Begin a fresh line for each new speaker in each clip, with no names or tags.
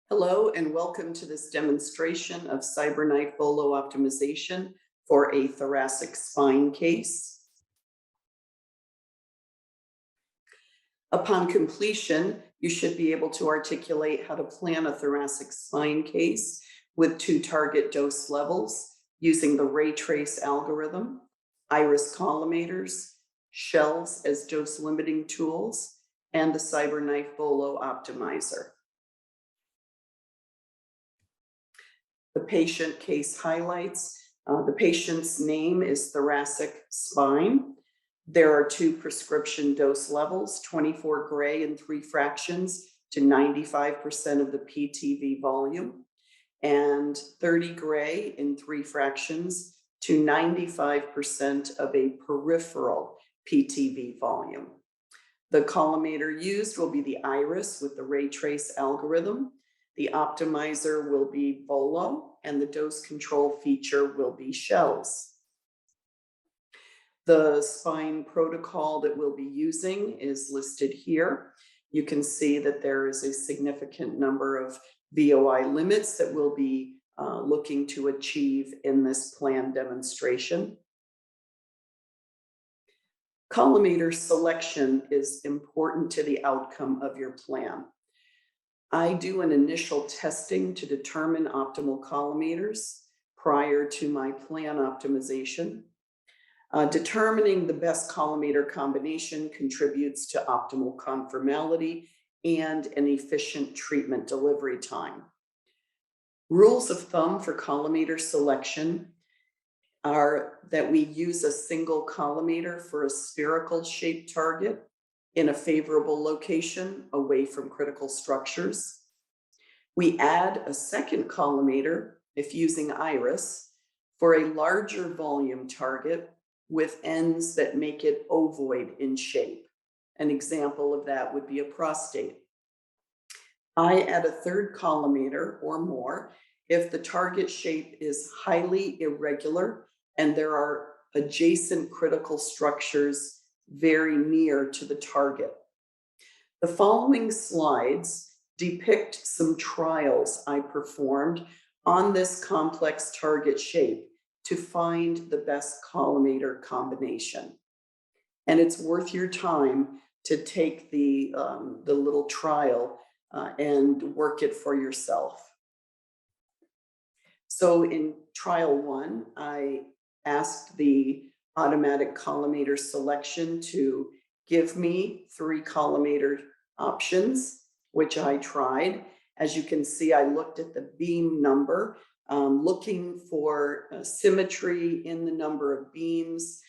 Hello and welcome to this demonstration of CyberKnife VOLO Optimization for a thoracic spine case. Upon completion, you should be able to articulate how to plan a thoracic spine case with 2 target dose levels using the ray trace algorithm, iris collimators, shells as dose limiting tools, and the CyberKnife VOLO Optimizer. The patient case highlights. The patient's name is thoracic spine. There are 2 prescription dose levels, 24 gray in 3 fractions to 95% of the PTV volume, and 30 gray in 3 fractions to 95% of a peripheral PTV volume. The collimator used will be the iris with the ray trace algorithm. The optimizer will be VOLO, and the dose control feature will be shells. The spine protocol that we'll be using is listed here. You can see that there is a significant number of VOI limits that we'll be looking to achieve in this planned demonstration. Collimator selection is important to the outcome of your plan. I do an initial testing to determine optimal collimators prior to my plan optimization. Determining the best collimator combination contributes to optimal conformality and an efficient treatment delivery time. Rules of thumb for collimator selection are that we use a single collimator for a spherical shaped target in a favorable location away from critical structures. We add a second collimator, if using iris, for a larger volume target with ends that make it ovoid in shape. An example of that would be a prostate. I add a third collimator or more if the target shape is highly irregular and there are adjacent critical structures very near to the target. The following slides depict some trials I performed on this complex target shape to find the best collimator combination. And it's worth your time to take the little trial and work it for yourself. So in trial 1, I asked the automatic collimator selection to give me 3 collimator options, which I tried. As you can see, I looked at the beam number, looking for symmetry in the number of beams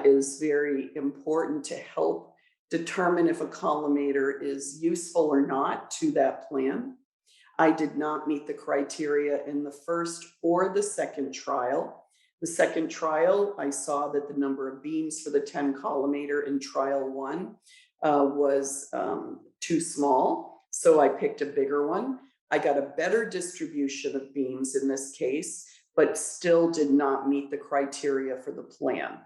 is very important to help determine if a collimator is useful or not to that plan. I did not meet the criteria in the first or the second trial. The second trial, I saw that the number of beams for the 10 collimator in trial 1 was too small, so I picked a bigger one. I got a better distribution of beams in this case, but still did not meet the criteria for the plan.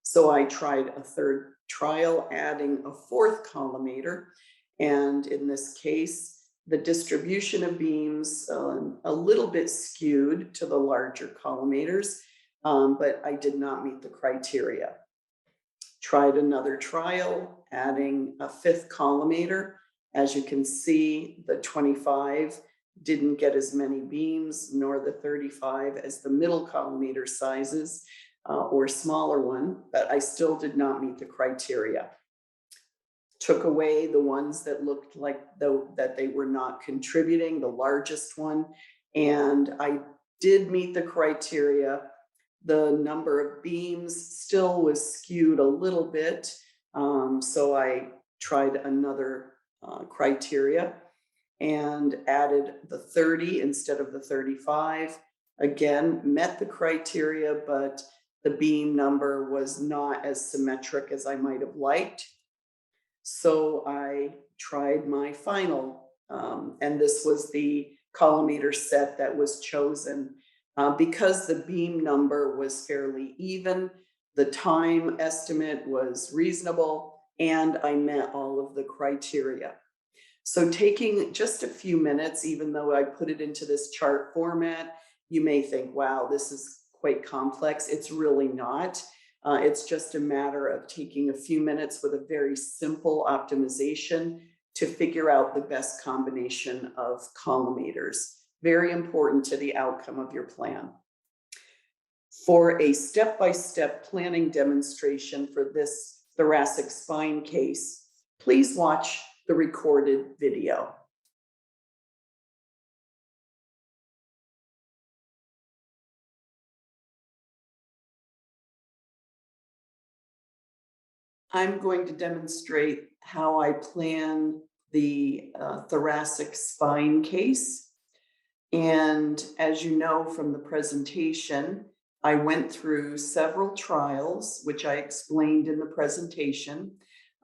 So I tried a third trial, adding a 4th collimator, and in this case, the distribution of beams a little bit skewed to the larger collimators, but I did not meet the criteria. Tried another trial, adding a 5th collimator. As you can see, the 25 didn't get as many beams, nor the 35 as the middle collimator sizes or smaller one, but I still did not meet the criteria. Took away the ones that looked like that they were not contributing, the largest one, and I did meet the criteria. The number of beams still was skewed a little bit, so I tried another criteria and added the 30 instead of the 35. Again, met the criteria, but the beam number was not as symmetric as I might have liked. So I tried my final, and this was the collimator set that was chosen. Because the beam number was fairly even, the time estimate was reasonable, and I met all of the criteria. So taking just a few minutes, even though I put it into this chart format, you may think, wow, this is quite complex. It's really not. It's just a matter of taking a few minutes with a very simple optimization to figure out the best combination of collimators. Very important to the outcome of your plan. For a step-by-step planning demonstration for this thoracic spine case, please watch the recorded video. I'm going to demonstrate how I plan the thoracic spine case. And as you know from the presentation, I went through several trials, which I explained in the presentation,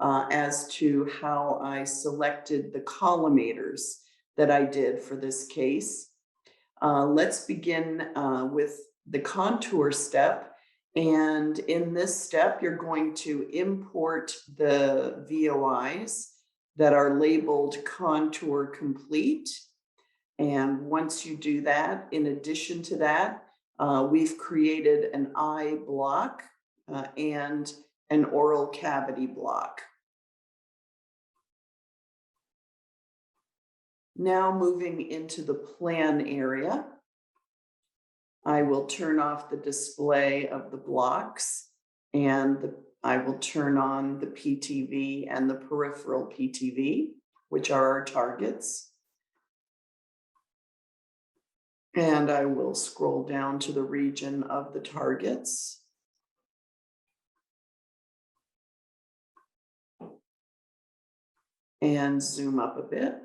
as to how I selected the collimators that I did for this case. Let's begin with the contour step. And in this step, you're going to import the VOIs that are labeled contour complete. And once you do that, in addition to that, we've created an eye block and an oral cavity block. Now moving into the plan area, I will turn off the display of the blocks and I will turn on the PTV and the peripheral PTV, which are our targets. And I will scroll down to the region of the targets. And zoom up a bit.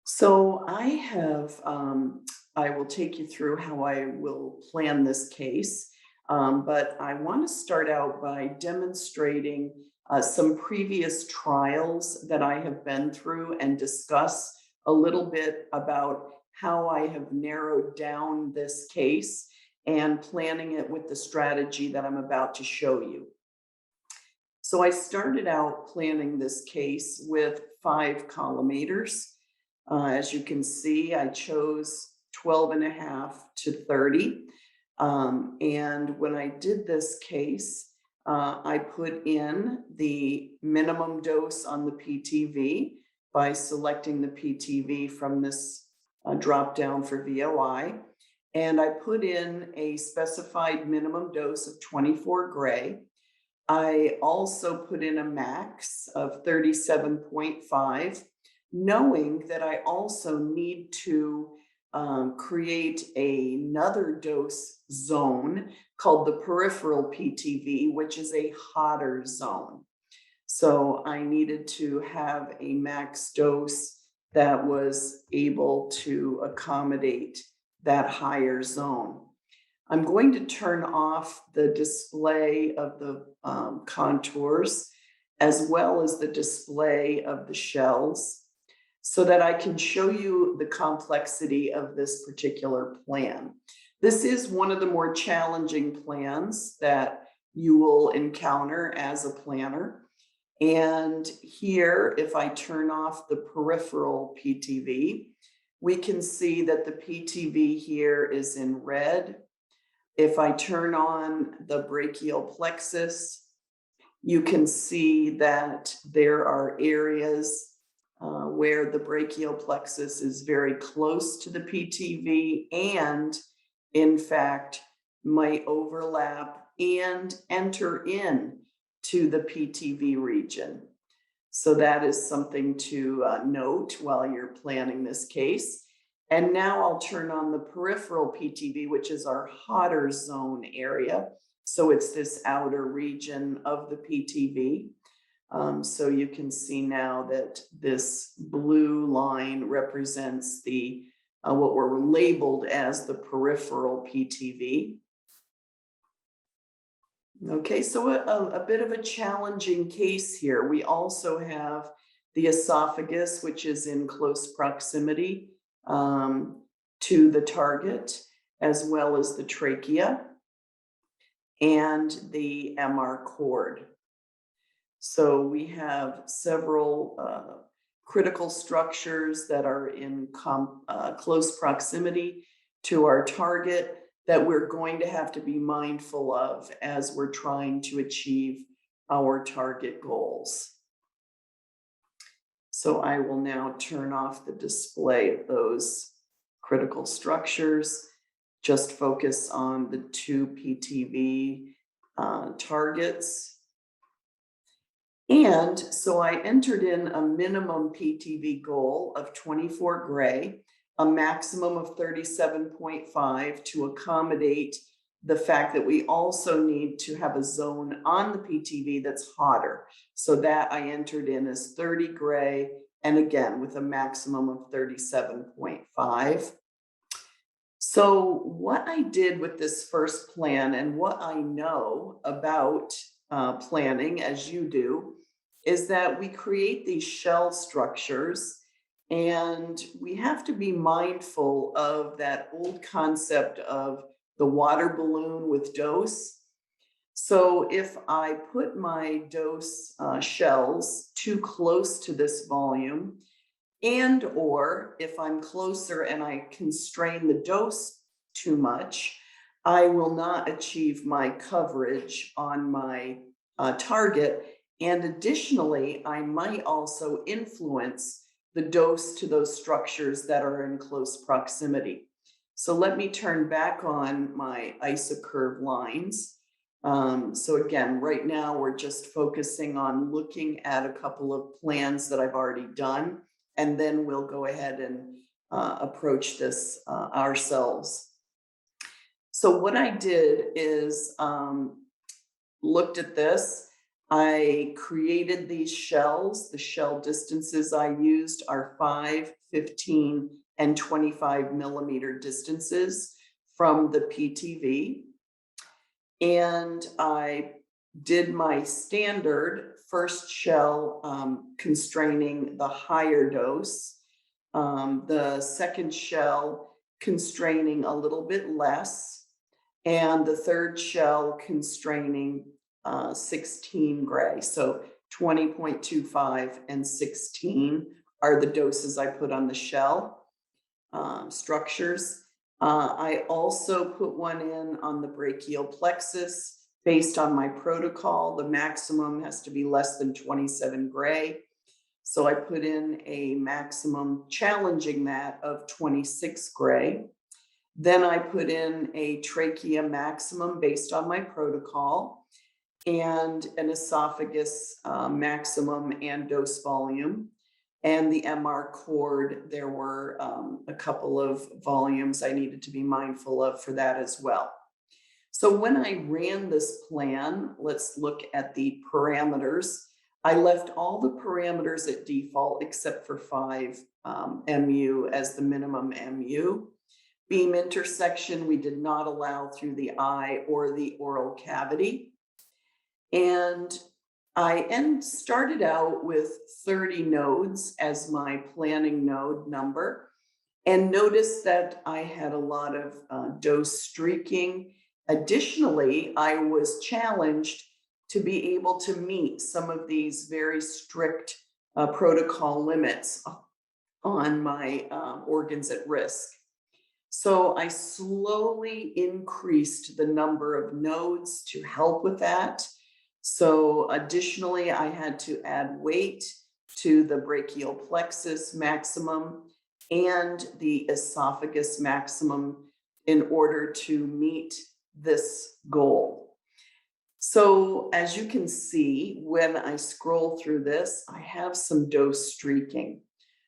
So I will take you through how I will plan this case, but I want to start out by demonstrating some previous trials that I have been through and discuss a little bit about how I have narrowed down this case and planning it with the strategy that I'm about to show you. So I started out planning this case with 5 collimators. As you can see, I chose 12.5 to 30. And when I did this case, I put in the minimum dose on the PTV by selecting the PTV from this drop down for VOI. And I put in a specified minimum dose of 24 gray. I also put in a max of 37.5, knowing that I also need to create another dose zone called the peripheral PTV, which is a hotter zone. So I needed to have a max dose that was able to accommodate that higher zone. I'm going to turn off the display of the contours as well as the display of the shells so that I can show you the complexity of this particular plan. This is one of the more challenging plans that you will encounter as a planner. And here, if I turn off the peripheral PTV, we can see that the PTV here is in red. If I turn on the brachial plexus, you can see that there are areas where the brachial plexus is very close to the PTV and, in fact, might overlap and enter in to the PTV region. So that is something to note while you're planning this case. And now I'll turn on the peripheral PTV, which is our hotter zone area. So it's this outer region of the PTV. So you can see now that this blue line represents the what were labeled as the peripheral PTV. Okay, so a bit of a challenging case here. We also have the esophagus, which is in close proximity to the target, as well as the trachea. and the MR cord. So we have several critical structures that are in close proximity to our target that we're going to have to be mindful of as we're trying to achieve our target goals. So I will now turn off the display of those critical structures, just focus on the two PTV targets. And so I entered in a minimum PTV goal of 24 gray, a maximum of 37.5 to accommodate the fact that we also need to have a zone on the PTV that's hotter. So that I entered in as 30 gray, and again, with a maximum of 37.5. So what I did with this first plan and what I know about planning, as you do, is that we create these shell structures, and we have to be mindful of that old concept of the water balloon with dose. So if I put my dose shells too close to this volume, and or if I'm closer and I constrain the dose too much, I will not achieve my coverage on my target. And additionally, I might also influence the dose to those structures that are in close proximity. So let me turn back on my isocurve lines. So again, right now we're just focusing on looking at a couple of plans that I've already done, and then we'll go ahead and approach this ourselves. So what I did is looked at this. I created these shells. The shell distances I used are 5, 15, and 25 millimeter distances from the PTV. And I did my standard first shell constraining the higher dose, the second shell constraining a little bit less, and the third shell constraining 16 gray. So 20.25 and 16 are the doses I put on the shell structures. I also put one in on the brachial plexus based on my protocol. The maximum has to be less than 27 gray. So I put in a maximum challenging that of 26 gray. Then I put in a trachea maximum based on my protocol and an esophagus maximum and dose volume. And the MR cord, there were a couple of volumes I needed to be mindful of for that as well. So when I ran this plan, let's look at the parameters. I left all the parameters at default except for 5 MU as the minimum MU. Beam intersection, we did not allow through the eye or the oral cavity. And I started out with 30 nodes as my planning node number, and noticed that I had a lot of dose streaking. Additionally, I was challenged to be able to meet some of these very strict protocol limits on my organs at risk. So I slowly increased the number of nodes to help with that. So additionally, I had to add weight to the brachial plexus maximum and the esophagus maximum in order to meet this goal. So as you can see, when I scroll through this, I have some dose streaking,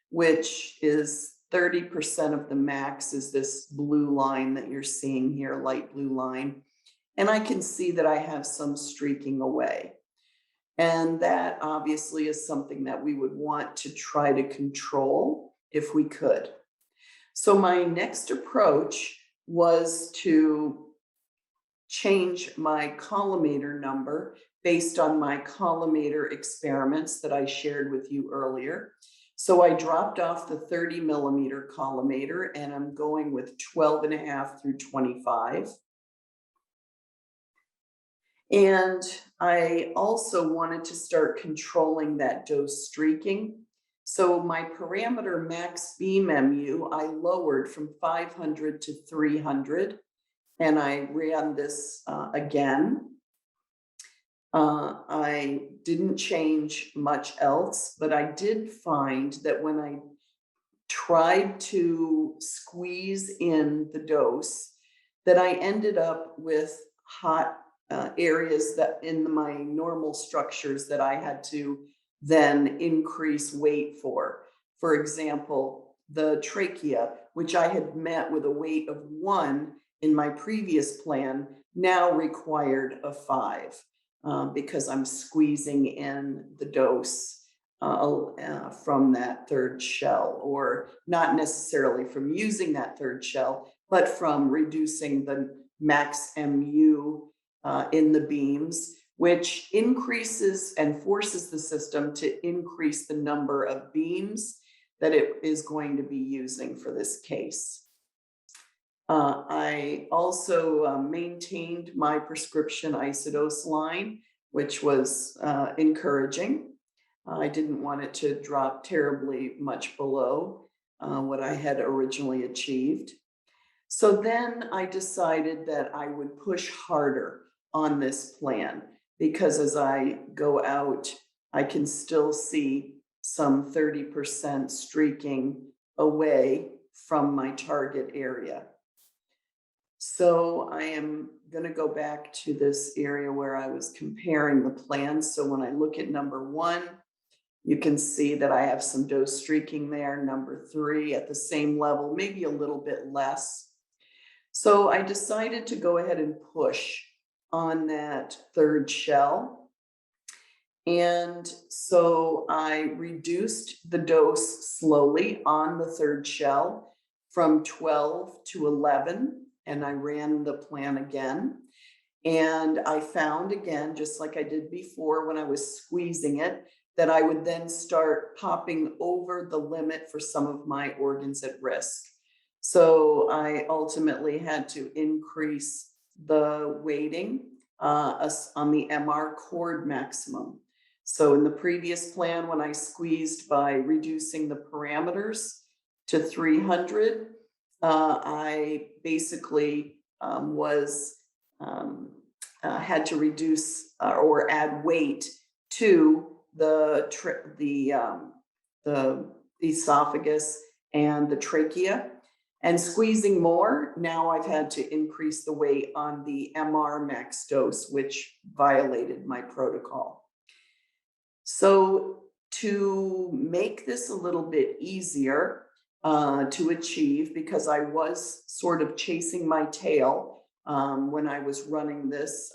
which is 30% of the max is this blue line that you're seeing here, light blue line. And I can see that I have some streaking away. And that obviously is something that we would want to try to control if we could. So my next approach was to change my collimator number based on my collimator experiments that I shared with you earlier. So I dropped off the 30 millimeter collimator, and I'm going with 12.5 through 25. And I also wanted to start controlling that dose streaking. So my parameter max beam MU, I lowered from 500 to 300, and I ran this again. I didn't change much else, but I did find that when I tried to squeeze in the dose, that I ended up with hot areas that in my normal structures that I had to then increase weight for. For example, the trachea, which I had met with a weight of 1 in my previous plan, now required a 5 because I'm squeezing in the dose from that third shell, or not necessarily from using that third shell, but from reducing the max MU in the beams, which increases and forces the system to increase the number of beams that it is going to be using for this case. I also maintained my prescription isodose line, which was encouraging. I didn't want it to drop terribly much below what I had originally achieved. So then I decided that I would push harder on this plan, because as I go out, I can still see some 30% streaking away from my target area. So I am going to go back to this area where I was comparing the plans. So when I look at number 1, you can see that I have some dose streaking there. Number 3 at the same level, maybe a little bit less. So I decided to go ahead and push on that third shell. And so I reduced the dose slowly on the third shell from 12 to 11, and I ran the plan again. And I found again, just like I did before when I was squeezing it, that I would then start popping over the limit for some of my organs at risk. So I ultimately had to increase the weighting on the MR cord maximum. So in the previous plan, when I squeezed by reducing the parameters to 300, I basically had to reduce or add weight to the esophagus and the trachea. And squeezing more, now I've had to increase the weight on the MR max dose, which violated my protocol. So to make this a little bit easier to achieve, because I was sort of chasing my tail when I was running this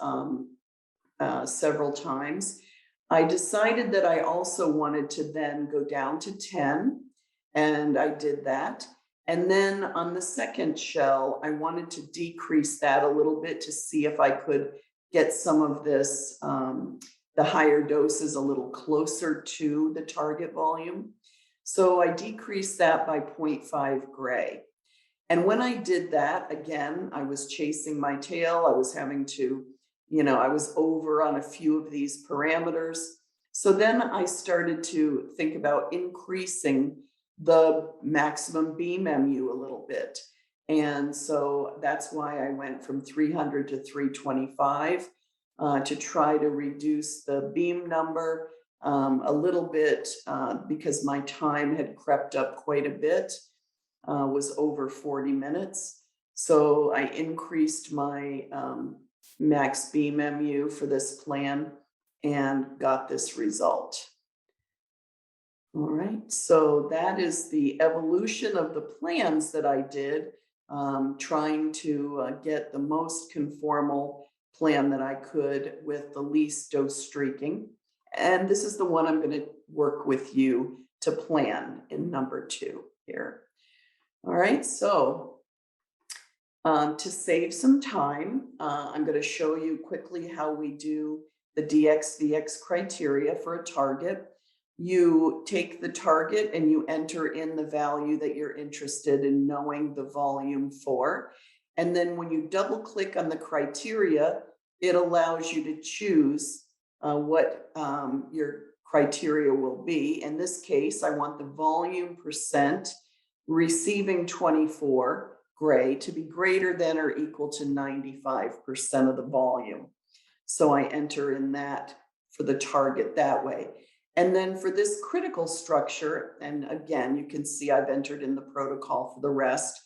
several times, I decided that I also wanted to then go down to 10, and I did that. And then on the second shell, I wanted to decrease that a little bit to see if I could get some of this, the higher doses a little closer to the target volume. So I decreased that by 0.5 gray. And when I did that, again, I was chasing my tail. I was having to, I was over on a few of these parameters. So then I started to think about increasing the maximum beam MU a little bit. And so that's why I went from 300 to 325 to try to reduce the beam number a little bit because my time had crept up quite a bit, was over 40 minutes. So I increased my max beam MU for this plan and got this result. All right, so that is the evolution of the plans that I did, trying to get the most conformal plan that I could with the least dose streaking. And this is the one I'm going to work with you to plan in number 2 here. All right, so to save some time, I'm going to show you quickly how we do the DXVX criteria for a target. You take the target and you enter in the value that you're interested in knowing the volume for. And then when you double click on the criteria, it allows you to choose what your criteria will be. In this case, I want the volume percent receiving 24 gray to be greater than or equal to 95% of the volume. So I enter in that for the target that way. And then for this critical structure, and again, you can see I've entered in the protocol for the rest.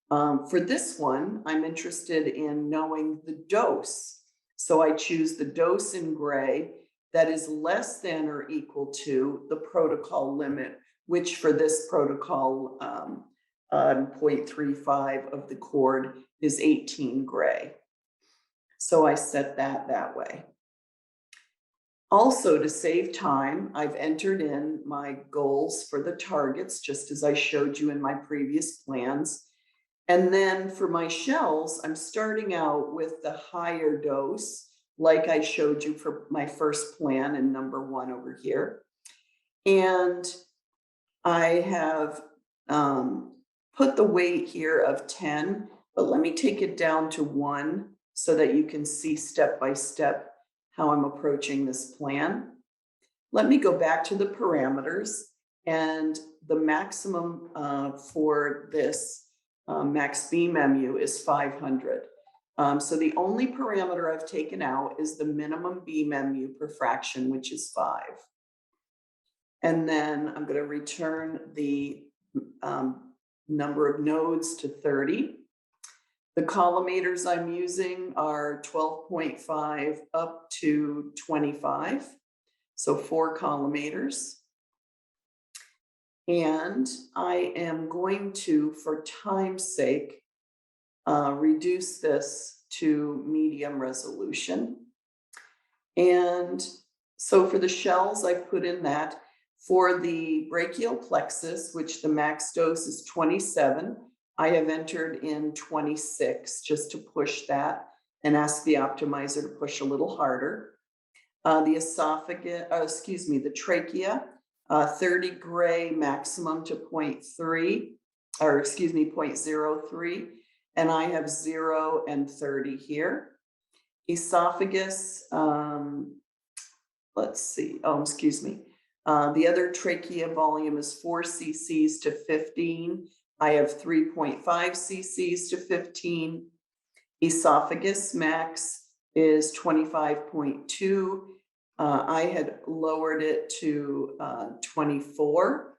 For this one, I'm interested in knowing the dose. So I choose the dose in gray that is less than or equal to the protocol limit, which for this protocol, 0.35 of the cord is 18 gray. So I set that way. Also, to save time, I've entered in my goals for the targets, just as I showed you in my previous plans. And then for my shells, I'm starting out with the higher dose, like I showed you for my first plan in number 1 over here. And I have put the weight here of 10, but let me take it down to 1 so that you can see step by step how I'm approaching this plan. Let me go back to the parameters, and the maximum for this max beam MU is 500. So the only parameter I've taken out is the minimum beam MU per fraction, which is 5. And then I'm going to return the number of nodes to 30. The collimators I'm using are 12.5 up to 25. So 4 collimators. And I am going to, for time's sake, reduce this to medium resolution. And so for the shells, I've put in that. For the brachial plexus, which the max dose is 27, I have entered in 26 just to push that and ask the optimizer to push a little harder. The esophagus, the trachea, 30 gray maximum to 0.03, and I have 0 and 30 here. Esophagus, let's see, the other trachea volume is 4 cc's to 15. I have 3.5 cc's to 15. Esophagus max is 25.2. I had lowered it to 24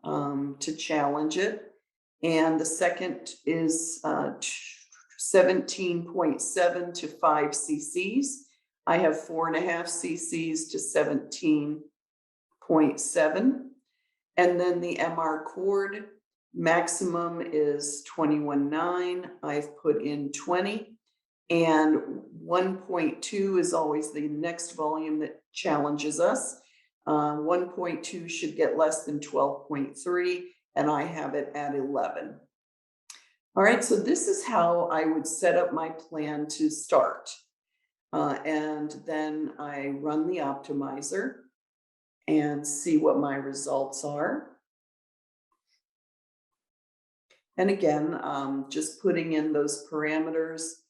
to challenge it. And the second is 17.7 to 5 cc's. I have 4.5 cc's to 17.7. And then the MR cord maximum is 21.9. I've put in 20. And 1.2 is always the next volume that challenges us. 1.2 should get less than 12.3, and I have it at 11. All right, so this is how I would set up my plan to start. And then I run the optimizer and see what my results are. And again, just putting in those parameters.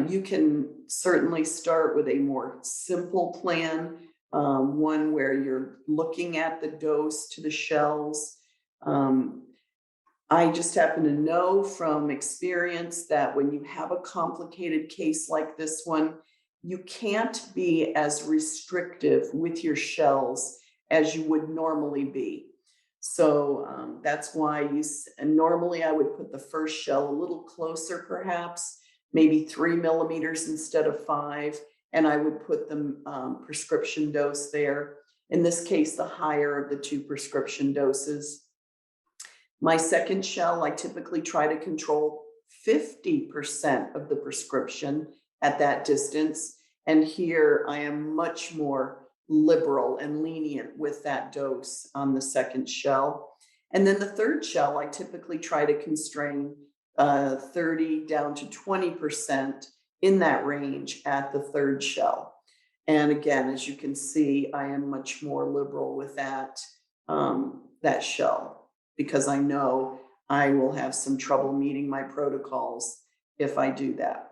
You can certainly start with a more simple plan, one where you're looking at the dose to the shells. I just happen to know from experience that when you have a complicated case like this one, you can't be as restrictive with your shells as you would normally be. So that's why normally I would put the first shell a little closer, perhaps, maybe 3 millimeters instead of 5, and I would put the prescription dose there. In this case, the higher of the 2 prescription doses. My second shell, I typically try to control 50% of the prescription at that distance. And here I am much more liberal and lenient with that dose on the second shell. And then the third shell, I typically try to constrain 30 down to 20% in that range at the third shell. And again, as you can see, I am much more liberal with that shell, because I know I will have some trouble meeting my protocols if I do that.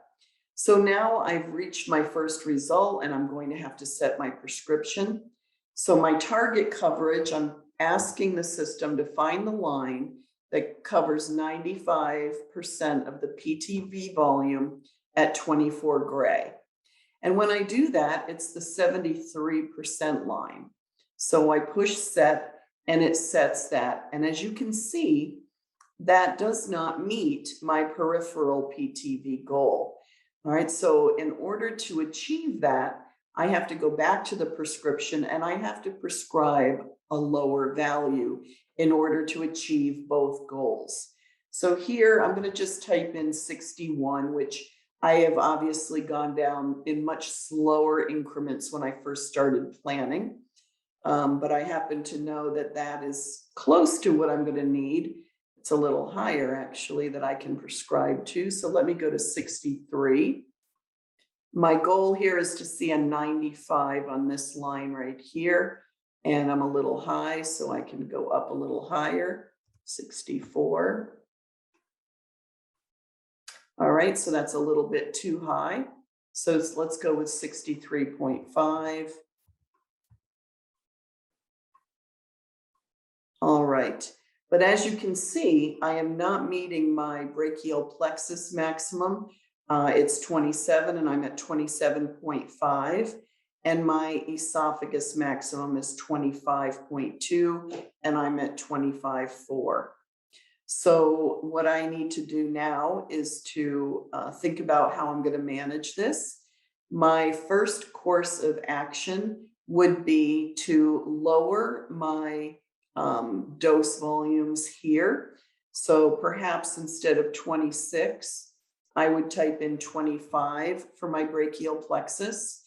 So now I've reached my first result and I'm going to have to set my prescription. So my target coverage, I'm asking the system to find the line that covers 95% of the PTV volume at 24 gray. And when I do that, it's the 73% line. So I push set and it sets that. And as you can see, that does not meet my peripheral PTV goal. All right, so in order to achieve that, I have to go back to the prescription and I have to prescribe a lower value in order to achieve both goals. So here I'm going to just type in 61, which I have obviously gone down in much slower increments when I first started planning. But I happen to know that that is close to what I'm going to need. It's a little higher actually that I can prescribe to. So let me go to 63. My goal here is to see a 95 on this line right here. And I'm a little high, so I can go up a little higher, 64. All right, so that's a little bit too high. So let's go with 63.5. All right, but as you can see, I am not meeting my brachial plexus maximum. It's 27 and I'm at 27.5. And my esophagus maximum is 25.2 and I'm at 25.4. So what I need to do now is to think about how I'm going to manage this. My first course of action would be to lower my dose volumes here. So perhaps instead of 26, I would type in 25 for my brachial plexus.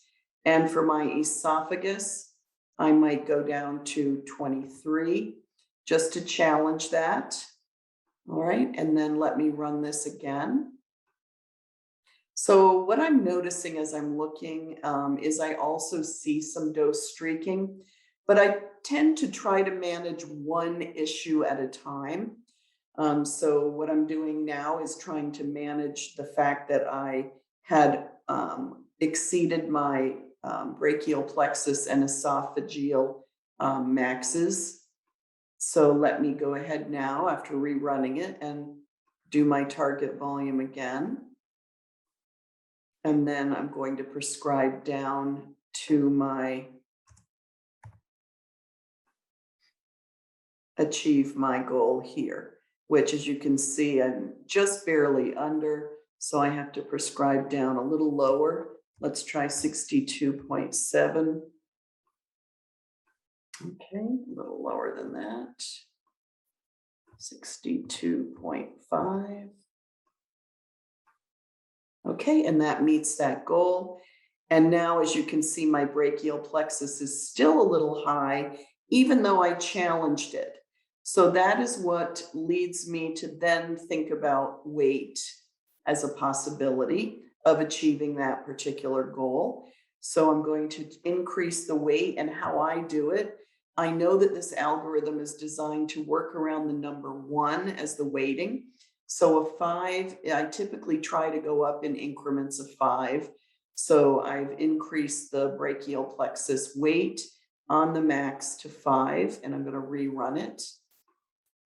And for my esophagus, I might go down to 23 just to challenge that. All right, and then let me run this again. So what I'm noticing as I'm looking is I also see some dose streaking, but I tend to try to manage one issue at a time. So what I'm doing now is trying to manage the fact that I had exceeded my brachial plexus and esophageal maxes. So let me go ahead now after rerunning it and do my target volume again. And then I'm going to prescribe down to my achieve my goal here, which as you can see, I'm just barely under. So I have to prescribe down a little lower. Let's try 62.7. Okay, a little lower than that. 62.5. Okay, and that meets that goal. And now, as you can see, my brachial plexus is still a little high, even though I challenged it. So that is what leads me to then think about weight as a possibility of achieving that particular goal. So I'm going to increase the weight, and how I do it, I know that this algorithm is designed to work around the number 1 as the weighting. So a 5, I typically try to go up in increments of 5. So I've increased the brachial plexus weight on the max to 5, and I'm going to rerun it.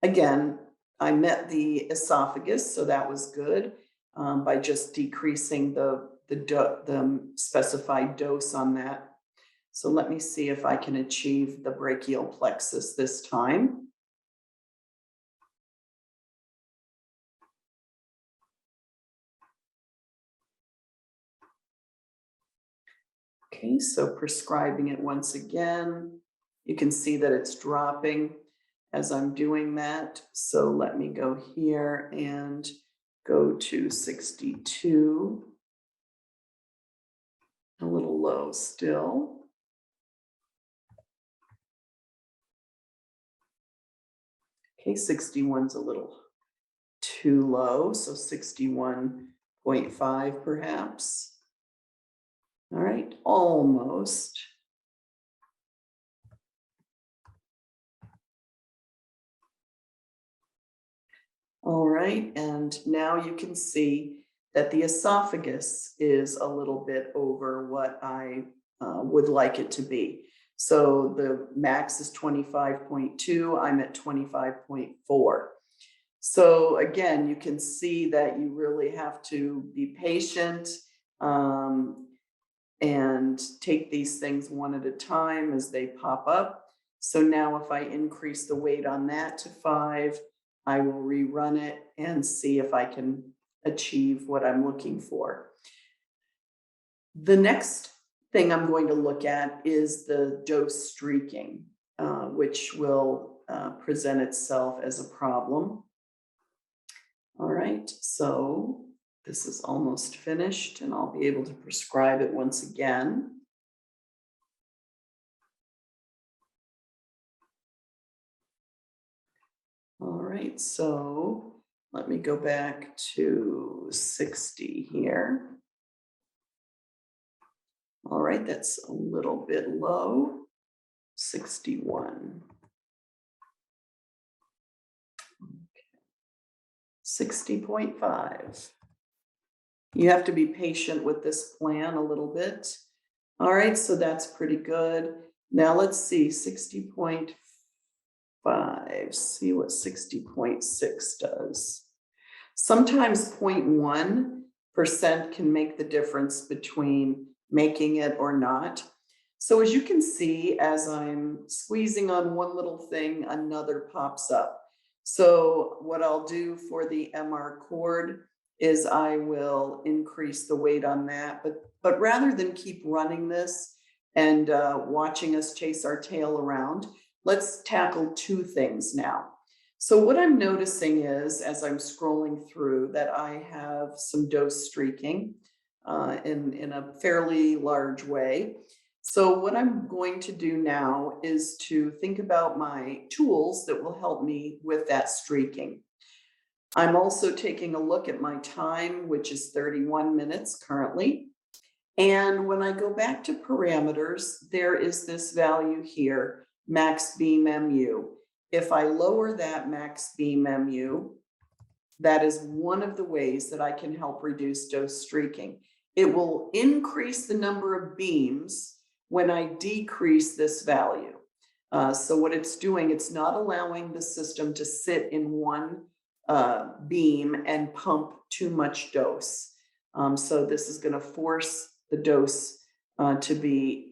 Again, I met the esophagus, so that was good by just decreasing the specified dose on that. So let me see if I can achieve the brachial plexus this time. Okay, so prescribing it once again, you can see that it's dropping as I'm doing that. So let me go here and go to 62. A little low still. Okay, 61's a little too low, so 61.5 perhaps. All right, almost. All right, and now you can see that the esophagus is a little bit over what I would like it to be. So the max is 25.2, I'm at 25.4. So again, you can see that you really have to be patient and take these things one at a time as they pop up. So now if I increase the weight on that to 5, I will rerun it and see if I can achieve what I'm looking for. The next thing I'm going to look at is the dose streaking, which will present itself as a problem. All right, so this is almost finished and I'll be able to prescribe it once again. All right, so let me go back to 60 here. All right, that's a little bit low, 61. 60.5. You have to be patient with this plan a little bit. All right, so that's pretty good. Now let's see, 60.5, see what 60.6 does. Sometimes 0.1% can make the difference between making it or not. So as you can see, as I'm squeezing on one little thing, another pops up. So what I'll do for the MR cord is I will increase the weight on that, but rather than keep running this and watching us chase our tail around, let's tackle two things now. So what I'm noticing is, as I'm scrolling through, that I have some dose streaking in a fairly large way. So what I'm going to do now is to think about my tools that will help me with that streaking. I'm also taking a look at my time, which is 31 minutes currently. And when I go back to parameters, there is this value here, max beam MU. If I lower that max beam MU, that is one of the ways that I can help reduce dose streaking. It will increase the number of beams when I decrease this value. So what it's doing, it's not allowing the system to sit in one beam and pump too much dose. So this is going to force the dose to be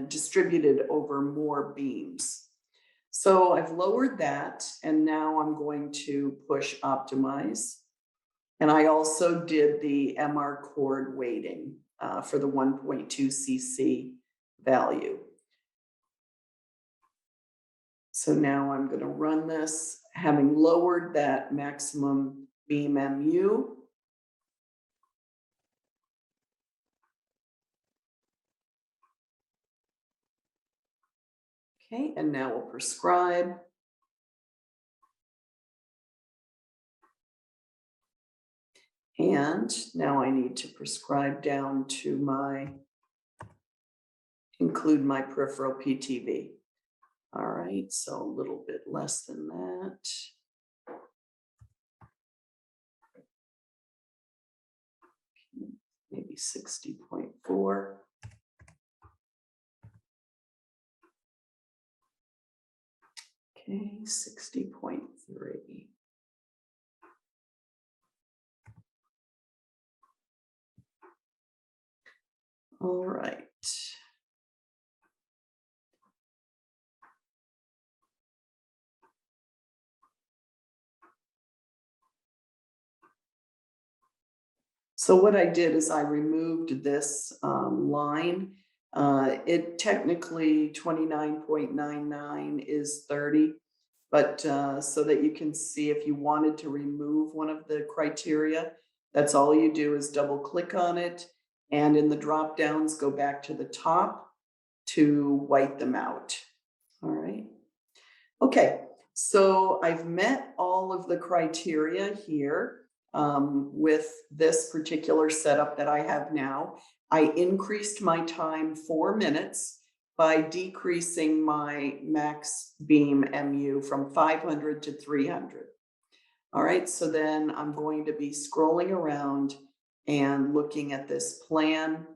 distributed over more beams. So I've lowered that, and now I'm going to push optimize. And I also did the MR cord weighting for the 1.2 cc value. So now I'm going to run this, having lowered that maximum beam MU. Okay, and now we'll prescribe. And now I need to prescribe down to include my peripheral PTV. All right, so a little bit less than that. Maybe 60.4. Okay, 60.3. All right. So what I did is I removed this line. It technically 29.99 is 30, but so that you can see if you wanted to remove one of the criteria, that's all you do is double click on it, and in the drop downs, go back to the top to white them out. All right. Okay, so I've met all of the criteria here. With this particular setup that I have now. I increased my time 4 minutes by decreasing my max beam MU from 500 to 300. All right, so then I'm going to be scrolling around and looking at this plan.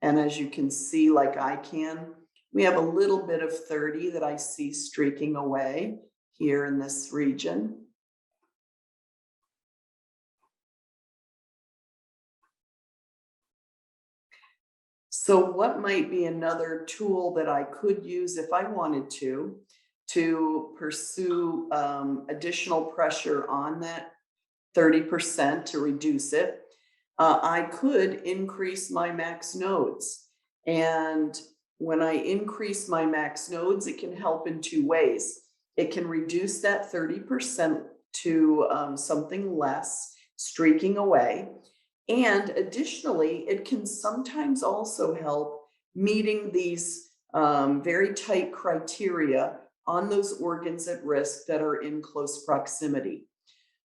And as you can see, like I can, we have a little bit of 30 that I see streaking away here in this region. So what might be another tool that I could use if I wanted to pursue additional pressure on that 30% to reduce it? I could increase my max nodes. And when I increase my max nodes, it can help in two ways. It can reduce that 30% to something less, streaking away. And additionally, it can sometimes also help meeting these very tight criteria on those organs at risk that are in close proximity.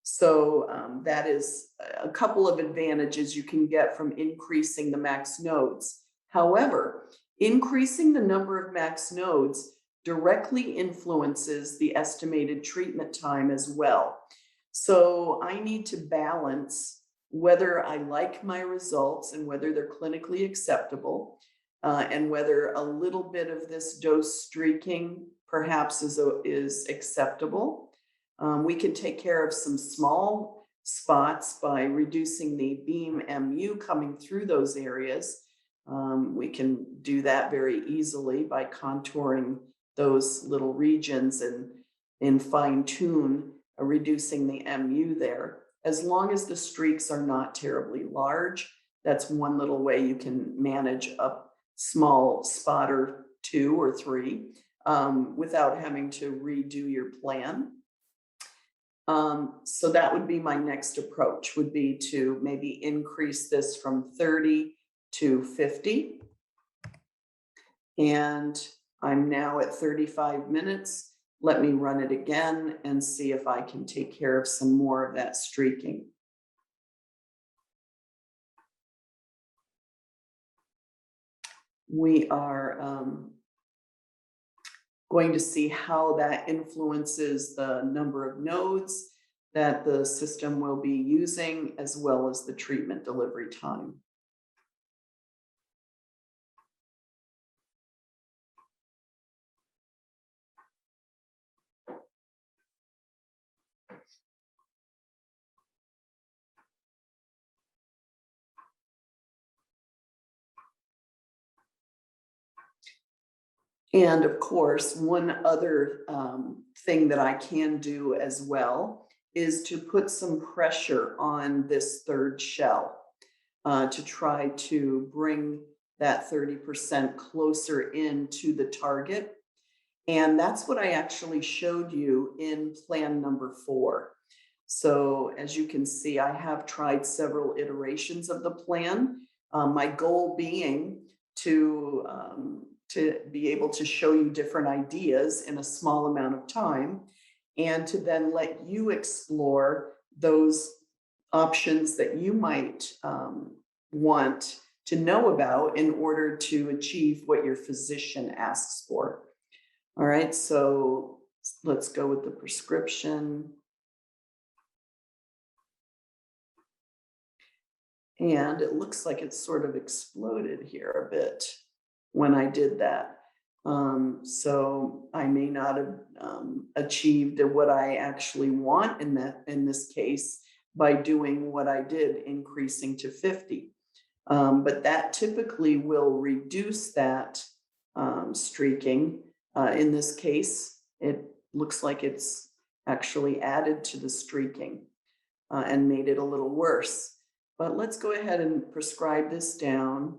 So that is a couple of advantages you can get from increasing the max nodes. However, increasing the number of max nodes directly influences the estimated treatment time as well. So I need to balance whether I like my results and whether they're clinically acceptable, and whether a little bit of this dose streaking perhaps is acceptable. We can take care of some small spots by reducing the beam MU coming through those areas. We can do that very easily by contouring those little regions and fine tune reducing the MU there. As long as the streaks are not terribly large, that's one little way you can manage a small spot or two or three without having to redo your plan. So that would be my next approach, would be to maybe increase this from 30 to 50. And I'm now at 35 minutes. Let me run it again and see if I can take care of some more of that streaking. We are going to see how that influences the number of nodes that the system will be using, as well as the treatment delivery time. And of course, one other thing that I can do as well is to put some pressure on this third shell to try to bring that 30% closer into the target. And that's what I actually showed you in plan number 4. So as you can see, I have tried several iterations of the plan. My goal being to be able to show you different ideas in a small amount of time, and to then let you explore those options that you might want to know about in order to achieve what your physician asks for. All right, so let's go with the prescription. And it looks like it sort of exploded here a bit when I did that. So I may not have achieved what I actually want in this case by doing what I did, increasing to 50. But that typically will reduce that streaking. In this case, it looks like it's actually added to the streaking and made it a little worse. But let's go ahead and prescribe this down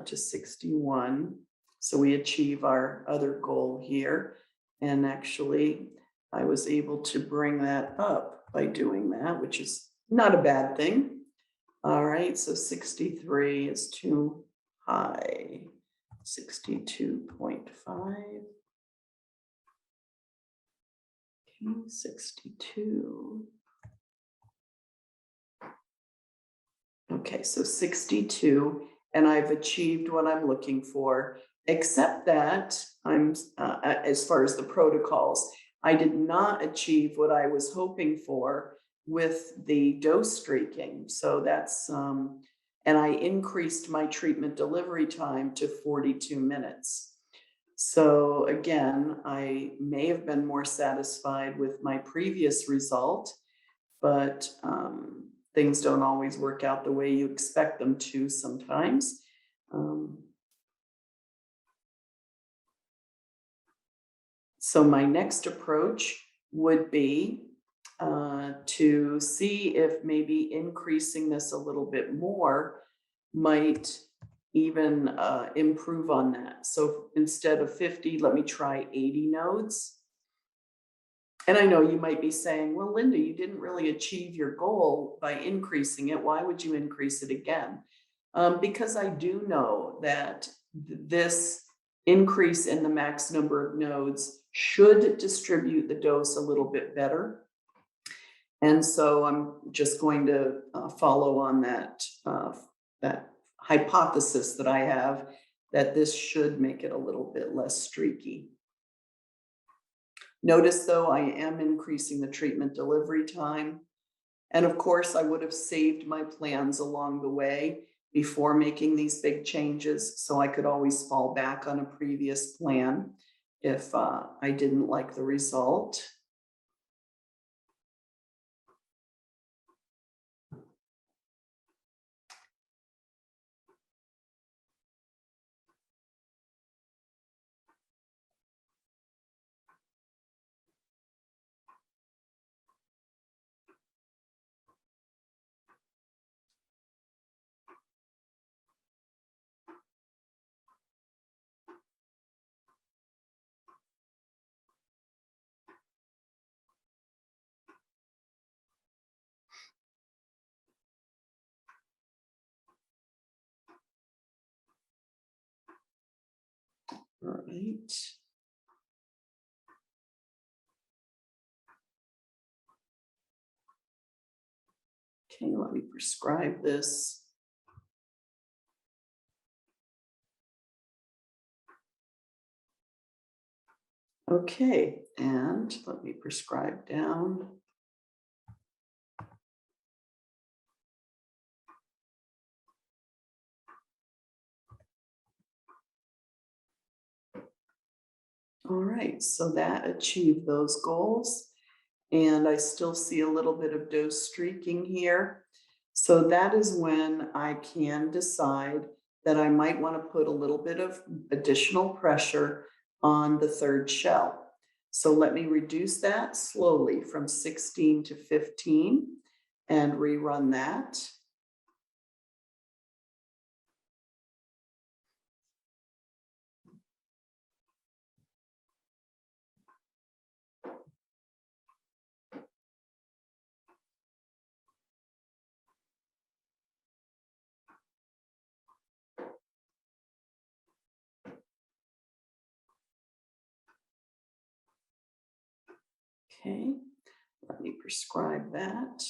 to 61. So we achieve our other goal here. And actually, I was able to bring that up by doing that, which is not a bad thing. All right, so 63 is too high. 62.5. Okay, 62. Okay, so 62, and I've achieved what I'm looking for, except that I'm, as far as the protocols, I did not achieve what I was hoping for with the dose streaking. So that's and I increased my treatment delivery time to 42 minutes. So again, I may have been more satisfied with my previous result, but things don't always work out the way you expect them to sometimes. Um, so my next approach would be to see if maybe increasing this a little bit more might even improve on that. So instead of 50, let me try 80 nodes. And I know you might be saying, well, Linda, you didn't really achieve your goal by increasing it. Why would you increase it again? Because I do know that this increase in the max number of nodes should distribute the dose a little bit better. And so I'm just going to follow on that hypothesis that I have, that this should make it a little bit less streaky. Notice though, I am increasing the treatment delivery time. And of course, I would have saved my plans along the way before making these big changes, so I could always fall back on a previous plan if I didn't like the result. All right. Okay, let me prescribe this. Okay, and let me prescribe down. All right, so that achieved those goals. And I still see a little bit of dose streaking here. So that is when I can decide that I might want to put a little bit of additional pressure on the third shell. So let me reduce that slowly from 16 to 15 and rerun that. Okay, let me prescribe that.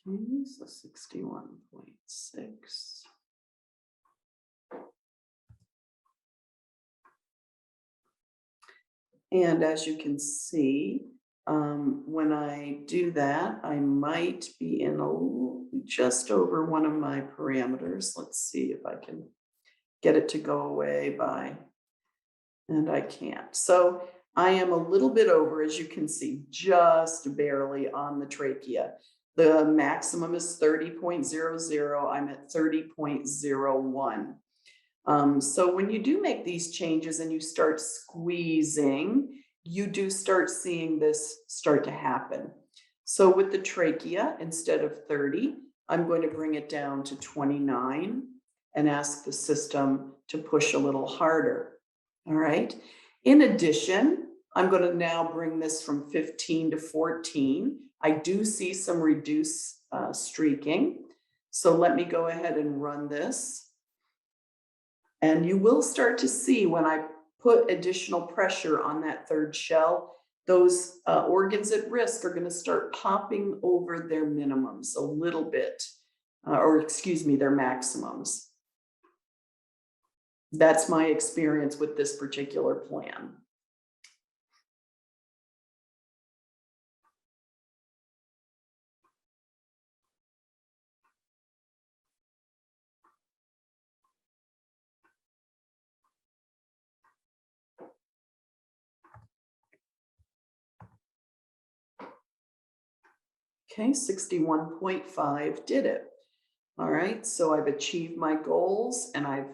Okay, so 61.6. And as you can see, when I do that, I might be in just over one of my parameters. Let's see if I can get it to go away by, and I can't. So I am a little bit over, as you can see, just barely on the trachea. The maximum is 30.00. I'm at 30.01. So when you do make these changes and you start squeezing, you do start seeing this start to happen. So with the trachea, instead of 30, I'm going to bring it down to 29 and ask the system to push a little harder. All right. In addition, I'm going to now bring this from 15 to 14. I do see some reduced streaking. So let me go ahead and run this. And you will start to see when I put additional pressure on that third shell, those organs at risk are going to start popping over their minimums a little bit. or excuse me, their maximums. That's my experience with this particular plan. Okay, 61.5 did it. All right, so I've achieved my goals and I've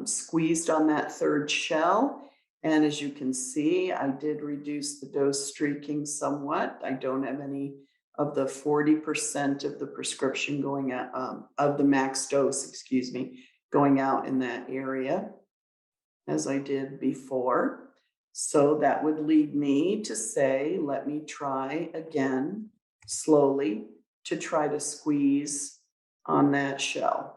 squeezed on that third shell. And as you can see, I did reduce the dose streaking somewhat. I don't have any of the 40% of the prescription going out, of the max dose, excuse me, going out in that area as I did before. So that would lead me to say, let me try again slowly to try to squeeze on that shell.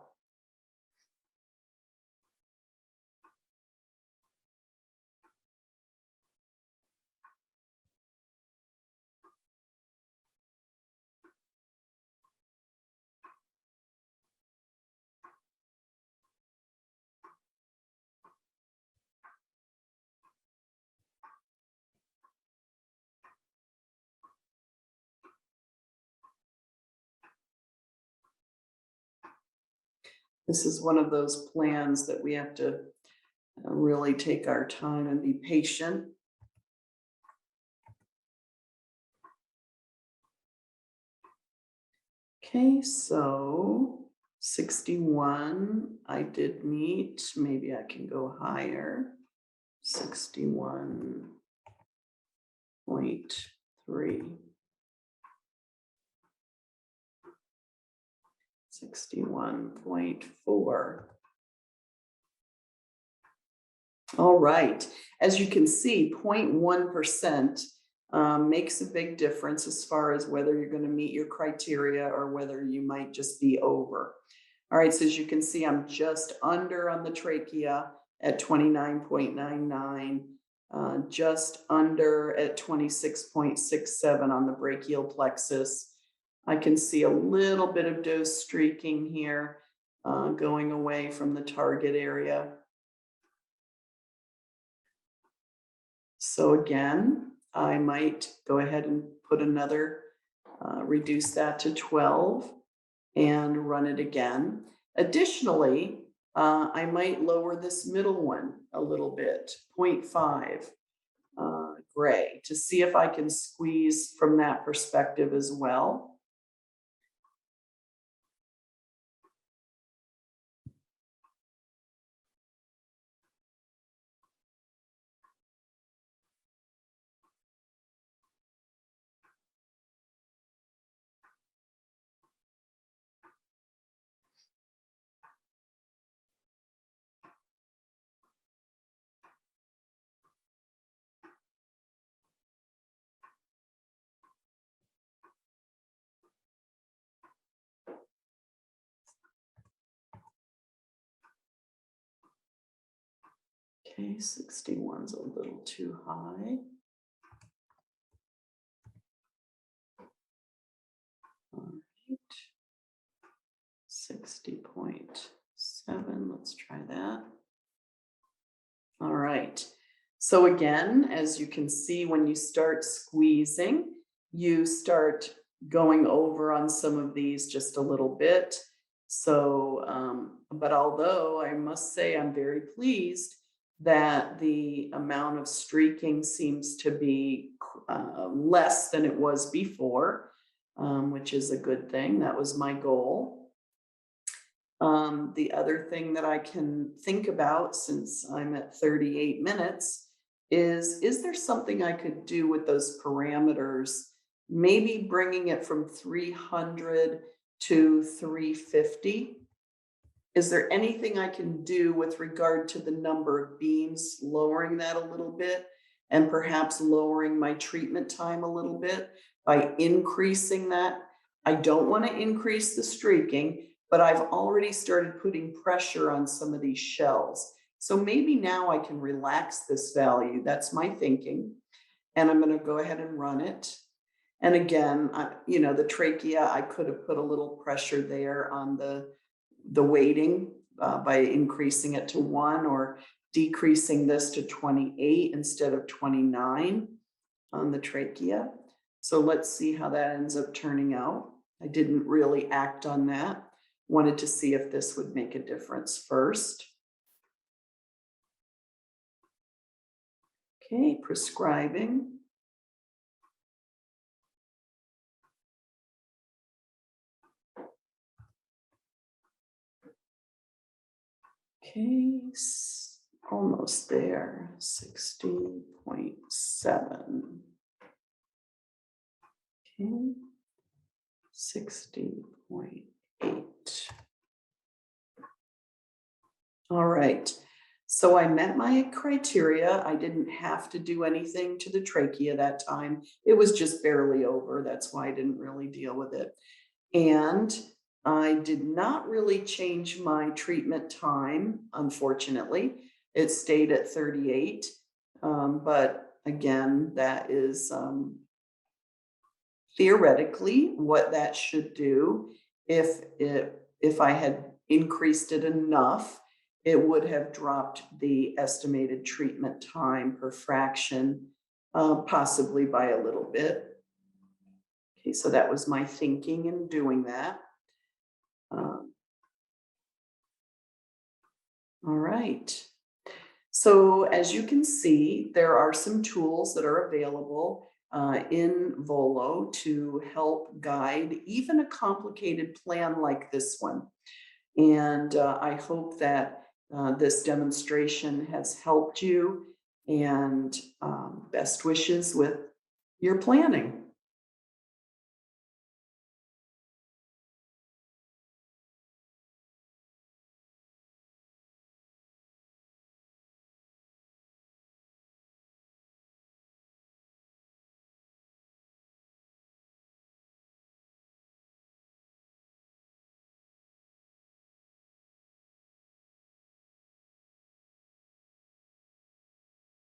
This is one of those plans that we have to really take our time and be patient. Okay, so 61, I did meet. Maybe I can go higher. 61.3. 61.4. All right. As you can see, 0.1% makes a big difference as far as whether you're going to meet your criteria or whether you might just be over. All right. So as you can see, I'm just under on the trachea at 29.99, just under at 26.67 on the brachial plexus. I can see a little bit of dose streaking here going away from the target area. So again, I might go ahead and put another, reduce that to 12 and run it again. Additionally, I might lower this middle one a little bit, 0.5 gray, to see if I can squeeze from that perspective as well. Okay, 61's a little too high. All right, 60.7, let's try that. All right, so again, as you can see, when you start squeezing, you start going over on some of these just a little bit. So, but although I must say I'm very pleased that the amount of streaking seems to be less than it was before, which is a good thing. That was my goal. The other thing that I can think about, since I'm at 38 minutes, is there something I could do with those parameters? Maybe bringing it from 300 to 350. Is there anything I can do with regard to the number of beams, lowering that a little bit, and perhaps lowering my treatment time a little bit by increasing that? I don't want to increase the streaking, but I've already started putting pressure on some of these shells. So maybe now I can relax this value. That's my thinking. And I'm going to go ahead and run it. And again, the trachea, I could have put a little pressure there on the weighting by increasing it to 1 or decreasing this to 28 instead of 29 on the trachea. So let's see how that ends up turning out. I didn't really act on that. Wanted to see if this would make a difference first. Okay, prescribing. Okay, almost there, 60.7. Okay, 60.8. All right, so I met my criteria. I didn't have to do anything to the trachea that time. It was just barely over. That's why I didn't really deal with it. And I did not really change my treatment time, unfortunately. It stayed at 38. But again, that is theoretically what that should do. If I had increased it enough, it would have dropped the estimated treatment time per fraction, possibly by a little bit. Okay, so that was my thinking in doing that. All right. So as you can see, there are some tools that are available in Volo to help guide even a complicated plan like this one. And I hope that this demonstration has helped you, and best wishes with your planning.